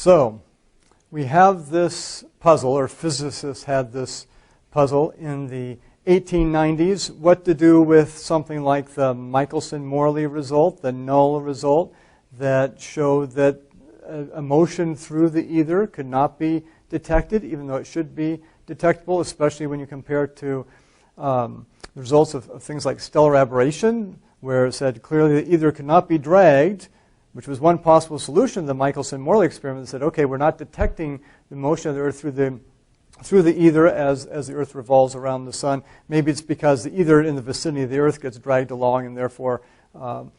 So we have this puzzle, or physicists had this puzzle in the 1890s, what to do with something like the Michelson-Morley result, the null result, that showed that a motion through the ether could not be detected, even though it should be detectable, especially when you compare it to the results of things like stellar aberration, where it said clearly the ether could not be dragged, which was one possible solution to the Michelson-Morley experiment that said, okay, we're not detecting the motion of the Earth through the ether as the Earth revolves around the sun. Maybe it's because the ether in the vicinity of the Earth gets dragged along, and therefore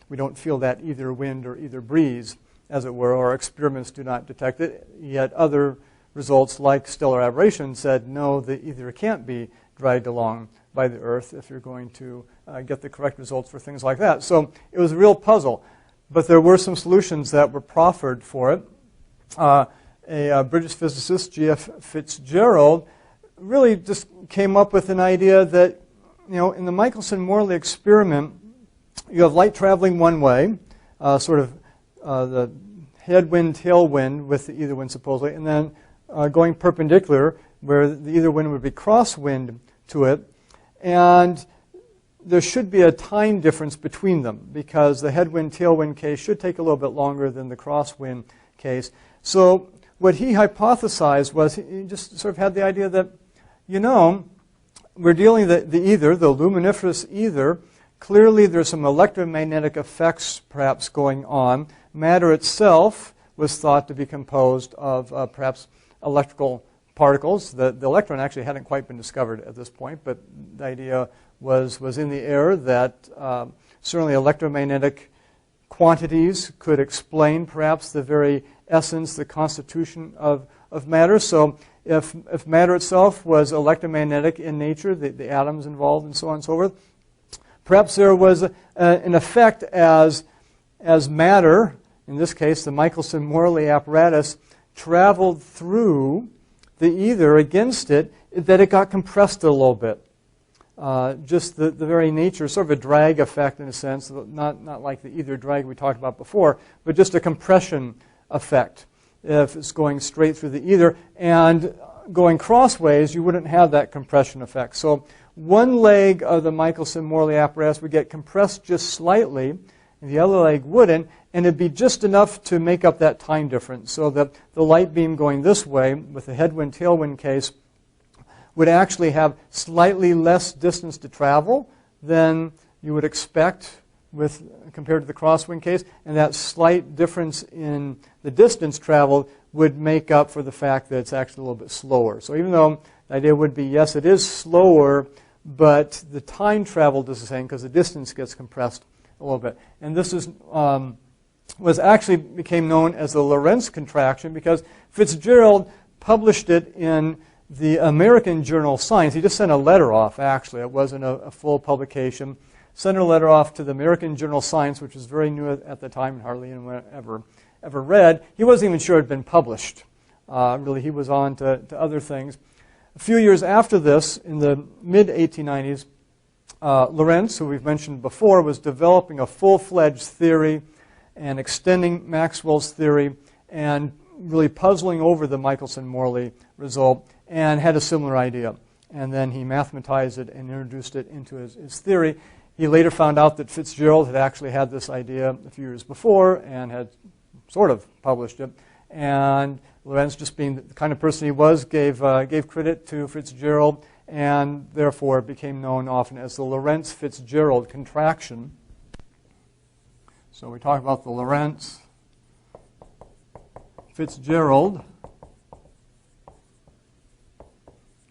we don't feel that either wind or either breeze, as it were, or our experiments do not detect it. Yet other results, like stellar aberration, said, no, the ether can't be dragged along by the Earth if you're going to get the correct results for things like that. So it was a real puzzle. But there were some solutions that were proffered for it. A British physicist, G.F. Fitzgerald, really just came up with an idea that, in the Michelson-Morley experiment, you have light traveling one way, sort of the headwind, tailwind with the ether wind supposedly, and then going perpendicular, where the ether wind would be crosswind to it. And there should be a time difference between them, because the headwind, tailwind case should take a little bit longer than the crosswind case. So what he hypothesized was, he just sort of had the idea that, we're dealing with the ether, the luminiferous ether. Clearly there's some electromagnetic effects perhaps going on. Matter itself was thought to be composed of perhaps electrical particles. The electron actually hadn't quite been discovered at this point, but the idea was in the air that certainly electromagnetic quantities could explain perhaps the very essence, the constitution of matter. So if matter itself was electromagnetic in nature, the atoms involved and so on and so forth, perhaps there was an effect as matter, in this case the Michelson-Morley apparatus, traveled through the ether against it, that it got compressed a little bit. Just the very nature, sort of a drag effect in a sense, not like the ether drag we talked about before, but just a compression effect. If it's going straight through the ether and going crossways, you wouldn't have that compression effect. So one leg of the Michelson-Morley apparatus would get compressed just slightly, and the other leg wouldn't, and it'd be just enough to make up that time difference, so that the light beam going this way with the headwind-tailwind case would actually have slightly less distance to travel than you would expect compared to the crosswind case, and that slight difference in the distance traveled would make up for the fact that it's actually a little bit slower. So even though the idea would be, yes, it is slower, but the time traveled is the same because the distance gets compressed a little bit. And this is became known as the Lorentz contraction, because Fitzgerald published it in the American journal Science. He just sent a letter off, actually. It wasn't a full publication. Sent a letter off to the American journal Science, which was very new at the time and hardly anyone ever read. He wasn't even sure it had been published. Really, he was on to other things. A few years after this, in the mid-1890s, Lorentz, who we've mentioned before, was developing a full-fledged theory and extending Maxwell's theory and really puzzling over the Michelson-Morley result, and had a similar idea. And then he mathematized it and introduced it into his theory. He later found out that Fitzgerald had actually had this idea a few years before and had sort of published it. And Lorentz, just being the kind of person he was, gave credit to Fitzgerald, and therefore became known often as the Lorentz-Fitzgerald contraction. So we talk about the Lorentz-Fitzgerald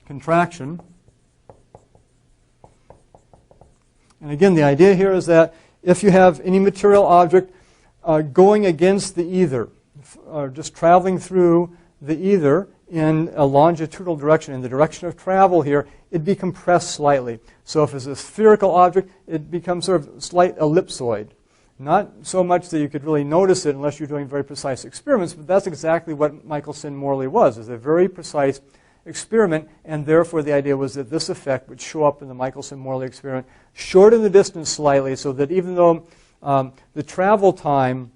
contraction. And again, the idea here is that if you have any material object going against the ether, or just traveling through the ether in a longitudinal direction, in the direction of travel here, it'd be compressed slightly. So if it's a spherical object, it becomes sort of slight ellipsoid. Not so much that you could really notice it unless you're doing very precise experiments, but that's exactly what Michelson-Morley was. It's a very precise experiment, and therefore the idea was that this effect would show up in the Michelson-Morley experiment, shorten the distance slightly, so that even though the travel time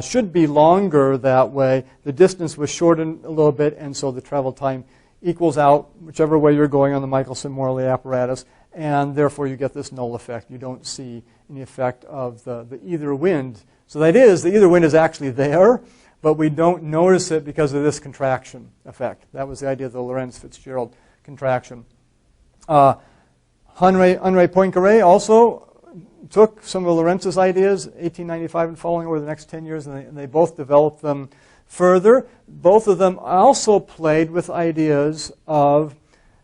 should be longer that way. The distance was shortened a little bit, and so the travel time equals out whichever way you're going on the Michelson-Morley apparatus, and therefore you get this null effect. You don't see any effect of the ether wind. So that is, the ether wind is actually there, but we don't notice it because of this contraction effect. That was the idea of the Lorentz-Fitzgerald contraction. Henri Poincaré also took some of Lorentz's ideas, 1895 and following, over the next 10 years, and they both developed them further. Both of them also played with ideas of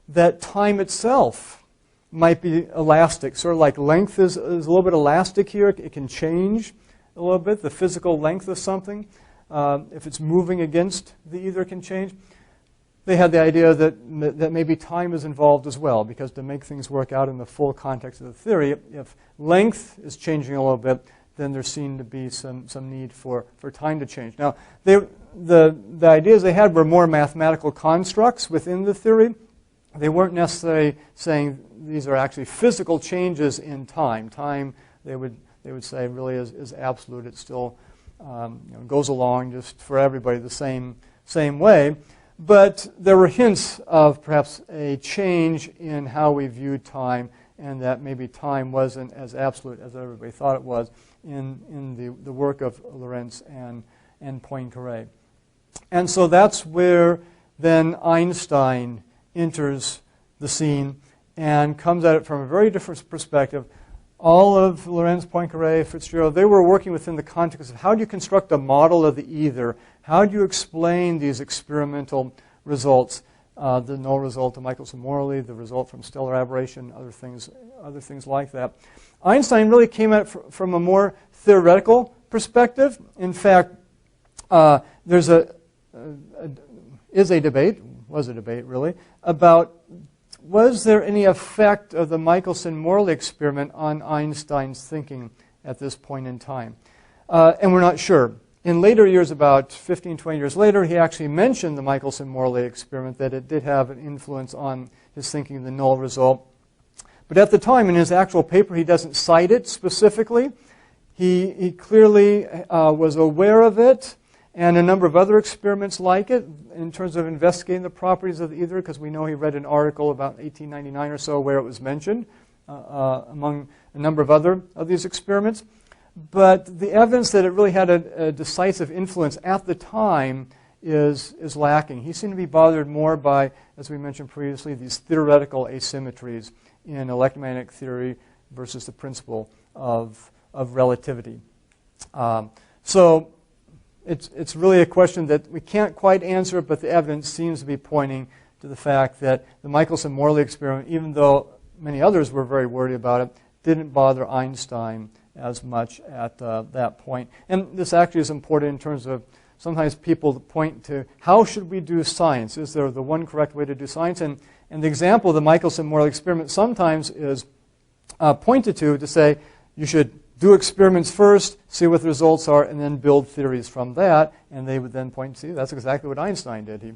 that time itself might be elastic, sort of like length is a little bit elastic here. It can change a little bit, the physical length of something. If it's moving against the ether, can change. They had the idea that maybe time is involved as well, because to make things work out in the full context of the theory, if length is changing a little bit, then there seemed to be some need for time to change. Now, the ideas they had were more mathematical constructs within the theory. They weren't necessarily saying these are actually physical changes in time. Time, they would say, really is absolute. It still goes along just for everybody the same way. But there were hints of perhaps a change in how we viewed time, and that maybe time wasn't as absolute as everybody thought it was in the work of Lorentz and Poincaré. And so that's where then Einstein enters the scene and comes at it from a very different perspective. All of Lorentz, Poincaré, Fitzgerald, they were working within the context of how do you construct a model of the ether? How do you explain these experimental results? The null result of Michelson-Morley, the result from stellar aberration, other things like that. Einstein really came at it from a more theoretical perspective. In fact, was a debate really, about was there any effect of the Michelson-Morley experiment on Einstein's thinking at this point in time? And we're not sure. In later years, about 15, 20 years later, he actually mentioned the Michelson-Morley experiment, that it did have an influence on his thinking of the null result. But at the time, in his actual paper, he doesn't cite it specifically. He clearly was aware of it, and a number of other experiments like it in terms of investigating the properties of the ether, because we know he read an article about 1899 or so where it was mentioned among a number of other of these experiments. But the evidence that it really had a decisive influence at the time is lacking. He seemed to be bothered more by, as we mentioned previously, these theoretical asymmetries in electromagnetic theory versus the principle of relativity. So it's really a question that we can't quite answer, but the evidence seems to be pointing to the fact that the Michelson-Morley experiment, even though many others were very worried about it, didn't bother Einstein as much at that point. And this actually is important in terms of sometimes people point to how should we do science? Is there the one correct way to do science? And the example of the Michelson-Morley experiment sometimes is pointed to say you should do experiments first, see what the results are, and then build theories from that. And they would then point to, see, that's exactly what Einstein did. He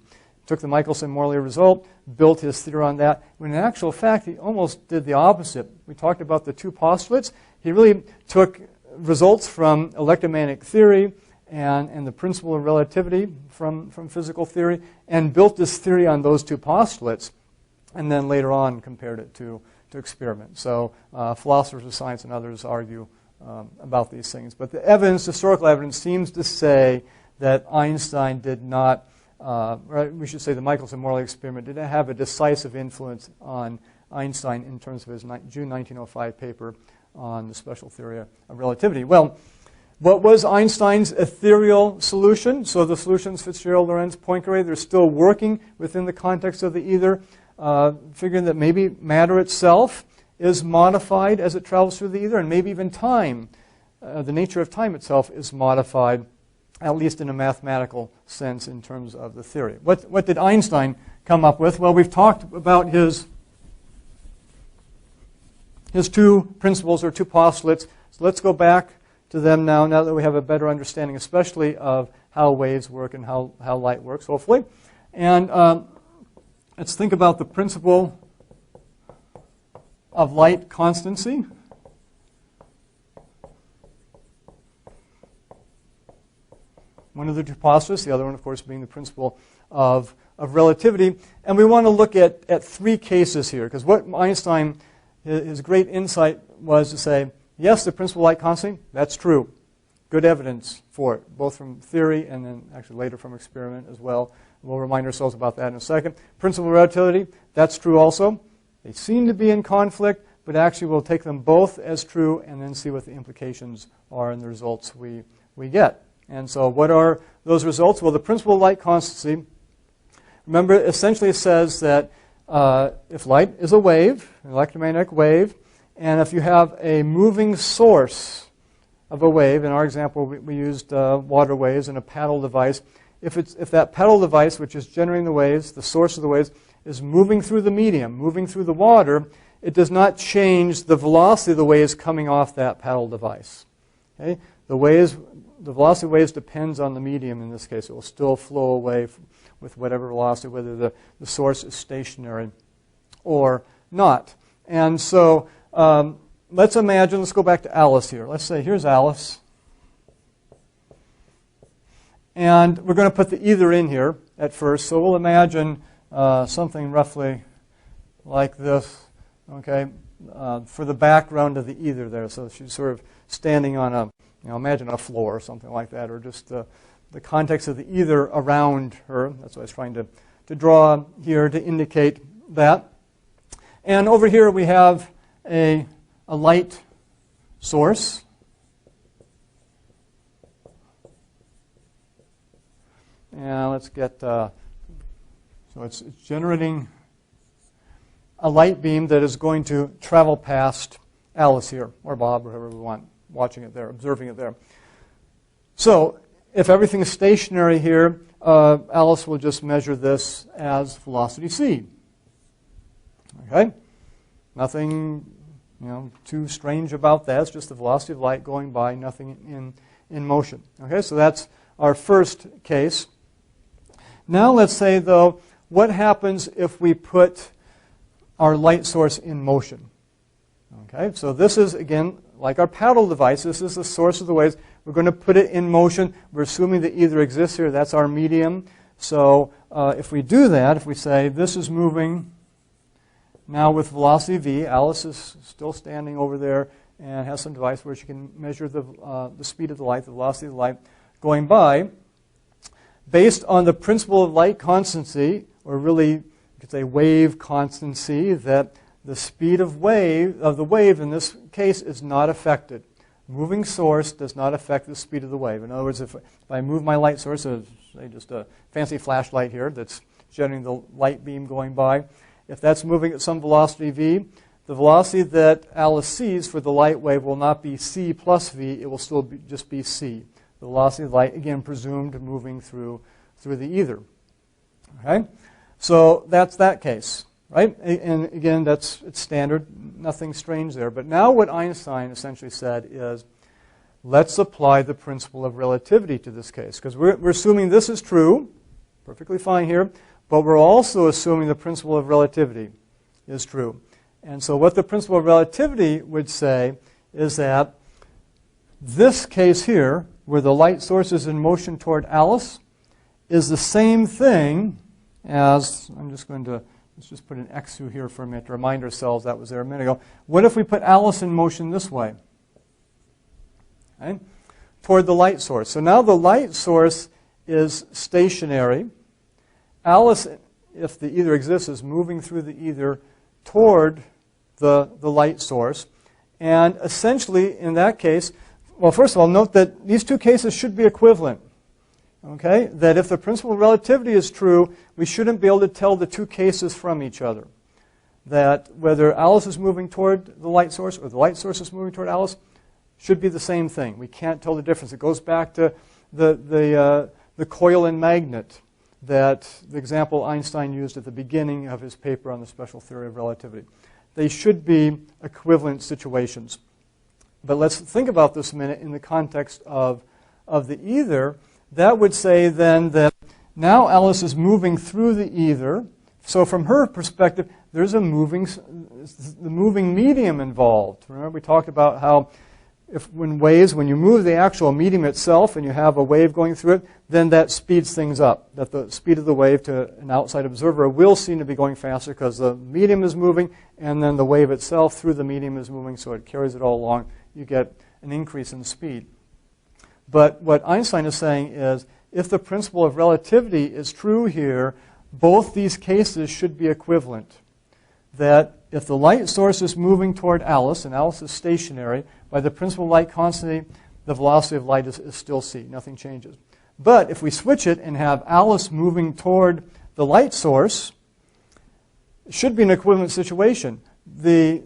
took the Michelson-Morley result, built his theory on that, when in actual fact he almost did the opposite. We talked about the two postulates. He really took results from electromagnetic theory and the principle of relativity from physical theory and built this theory on those two postulates, and then later on compared it to experiments. So philosophers of science and others argue about these things. But the evidence, historical evidence, seems to say that Einstein did not, we should say the Michelson-Morley experiment did not have a decisive influence on Einstein in terms of his June 1905 paper on the special theory of relativity. Well, what was Einstein's ethereal solution? So the solutions, Fitzgerald, Lorentz, Poincaré, they're still working within the context of the ether, figuring that maybe matter itself is modified as it travels through the ether, and maybe even time, the nature of time itself is modified, at least in a mathematical sense in terms of the theory. What did Einstein come up with? Well, we've talked about his two principles or two postulates. So let's go back to them now that we have a better understanding, especially of how waves work and how light works, hopefully. And let's think about the principle of light constancy. one of the two postulates, the other one, of course, being the principle of relativity. And we want to look at three cases here, because what Einstein, his great insight was to say, yes, the principle of light constant, that's true. Good evidence for it, both from theory and then actually later from experiment as well. We'll remind ourselves about that in a second. Principle of relativity, that's true also. They seem to be in conflict, but actually we'll take them both as true and then see what the implications are and the results we get. And so what are those results? Well, the principle of light constancy, remember, essentially says that if light is a wave, an electromagnetic wave, and if you have a moving source of a wave, in our example we used water waves and a paddle device, if that paddle device, which is generating the waves, the source of the waves, is moving through the medium, moving through the water, it does not change the velocity of the waves coming off that paddle device. Okay? The velocity of waves depends on the medium in this case. It will still flow away with whatever velocity, whether the source is stationary or not. And so let's imagine, let's go back to Alice here. Let's say here's Alice. And we're going to put the ether in here at first. So we'll imagine something roughly like this, okay, for the background of the ether there. So she's sort of standing on a, imagine a floor or something like that, or just the context of the ether around her. That's what I was trying to draw here to indicate that. And over here we have a light source. And let's get, so it's generating a light beam that is going to travel past Alice here, or Bob, or whoever we want, watching it there, observing it there. So if everything is stationary here, Alice will just measure this as velocity c. Okay? Nothing too strange about that. It's just the velocity of light going by, nothing in motion. Okay, so that's our first case. Now let's say, though, what happens if we put our light source in motion? Okay, so this is, again, like our paddle device. This is the source of the waves. We're going to put it in motion. We're assuming that ether exists here. That's our medium. So if we do that, if we say this is moving now with velocity v, Alice is still standing over there and has some device where she can measure the speed of the light, the velocity of the light going by. Based on the principle of light constancy, or really you could say wave constancy, that the speed of the wave in this case is not affected. Moving source does not affect the speed of the wave. In other words, if I move my light source, say just a fancy flashlight here that's generating the light beam going by, if that's moving at some velocity v, the velocity that Alice sees for the light wave will not be c plus v, it will still just be c. The velocity of light, again, presumed moving through the ether. Okay? So that's that case, right? And again, it's standard, nothing strange there. But now what Einstein essentially said is, let's apply the principle of relativity to this case. Because we're assuming this is true, perfectly fine here, but we're also assuming the principle of relativity is true. And so what the principle of relativity would say is that this case here, where the light source is in motion toward Alice, is the same thing as, let's just put an X through here for a minute to remind ourselves that was there a minute ago. What if we put Alice in motion this way? Okay? Toward the light source. So now the light source is stationary. Alice, if the ether exists, is moving through the ether toward the light source. And essentially, in that case, well, first of all, note that these two cases should be equivalent. Okay? That if the principle of relativity is true, we shouldn't be able to tell the two cases from each other. That whether Alice is moving toward the light source or the light source is moving toward Alice should be the same thing. We can't tell the difference. It goes back to the coil and magnet, that the example Einstein used at the beginning of his paper on the special theory of relativity. They should be equivalent situations. But let's think about this a minute in the context of the ether. That would say then that now Alice is moving through the ether. So from her perspective, there's the moving medium involved. Remember we talked about how when you move the actual medium itself and you have a wave going through it, then that speeds things up. That the speed of the wave to an outside observer will seem to be going faster because the medium is moving and then the wave itself through the medium is moving, so it carries it all along. You get an increase in speed. But what Einstein is saying is, if the principle of relativity is true here, both these cases should be equivalent. That if the light source is moving toward Alice, and Alice is stationary, by the principle of light constancy, the velocity of light is still c. Nothing changes. But if we switch it and have Alice moving toward the light source, it should be an equivalent situation. The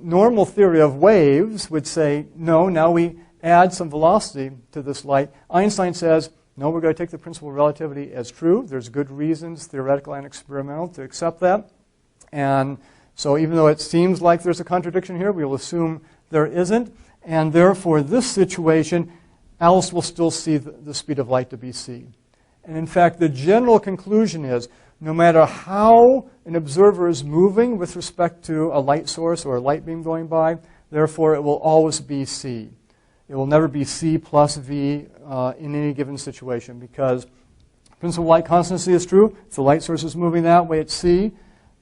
normal theory of waves would say, no, now we add some velocity to this light. Einstein says, no, we're going to take the principle of relativity as true. There's good reasons, theoretical and experimental, to accept that. And so even though it seems like there's a contradiction here, we will assume there isn't. And therefore, this situation, Alice will still see the speed of light to be c. And in fact, the general conclusion is, no matter how an observer is moving with respect to a light source or a light beam going by, therefore it will always be c. It will never be c plus v in any given situation, because principle of light constancy is true. If the light source is moving that way, it's c.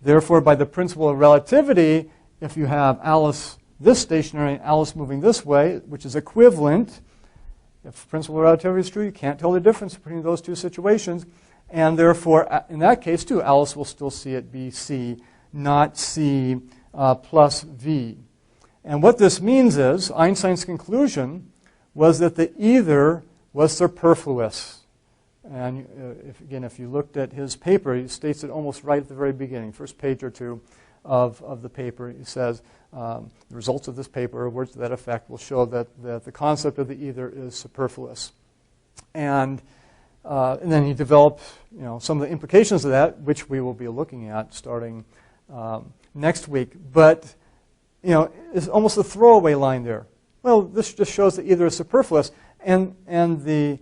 Therefore, by the principle of relativity, if you have Alice this stationary and Alice moving this way, which is equivalent, if principle of relativity is true, you can't tell the difference between those two situations. And therefore, in that case, too, Alice will still see it be c, not c plus v. And what this means is, Einstein's conclusion was that the either was superfluous. And if you looked at his paper, he states it almost right at the very beginning, first page or two of the paper. He says, the results of this paper, or words to that effect, will show that the concept of the either is superfluous. And then he developed some of the implications of that, which we will be looking at starting next week. But it's almost a throwaway line there. Well, this just shows that either is superfluous. And the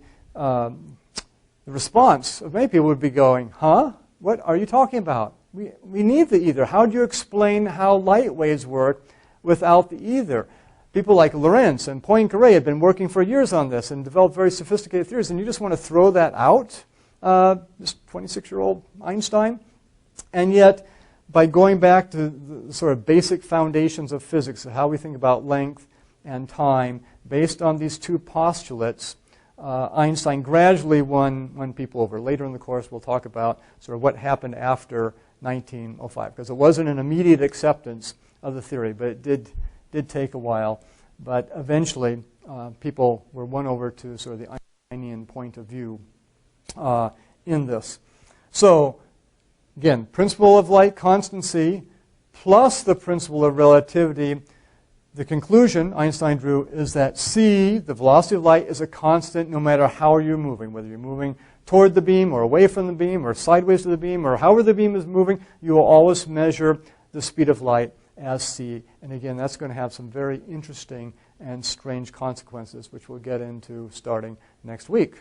response of many people would be going, huh? What are you talking about? We need the either. How do you explain how light waves work without the either? People like Lorentz and Poincaré had been working for years on this and developed very sophisticated theories, and you just want to throw that out, this 26-year-old Einstein? And yet, by going back to the sort of basic foundations of physics, how we think about length and time, based on these two postulates, Einstein gradually won people over. Later in the course, we'll talk about sort of what happened after 1905, because it wasn't an immediate acceptance of the theory, but it did take a while. But eventually, people were won over to sort of the Einsteinian point of view in this. So, again, principle of light constancy plus the principle of relativity. The conclusion Einstein drew is that c, the velocity of light, is a constant no matter how you're moving. Whether you're moving toward the beam or away from the beam or sideways to the beam or however the beam is moving, you will always measure the speed of light as c. And again, that's going to have some very interesting and strange consequences, which we'll get into starting next week.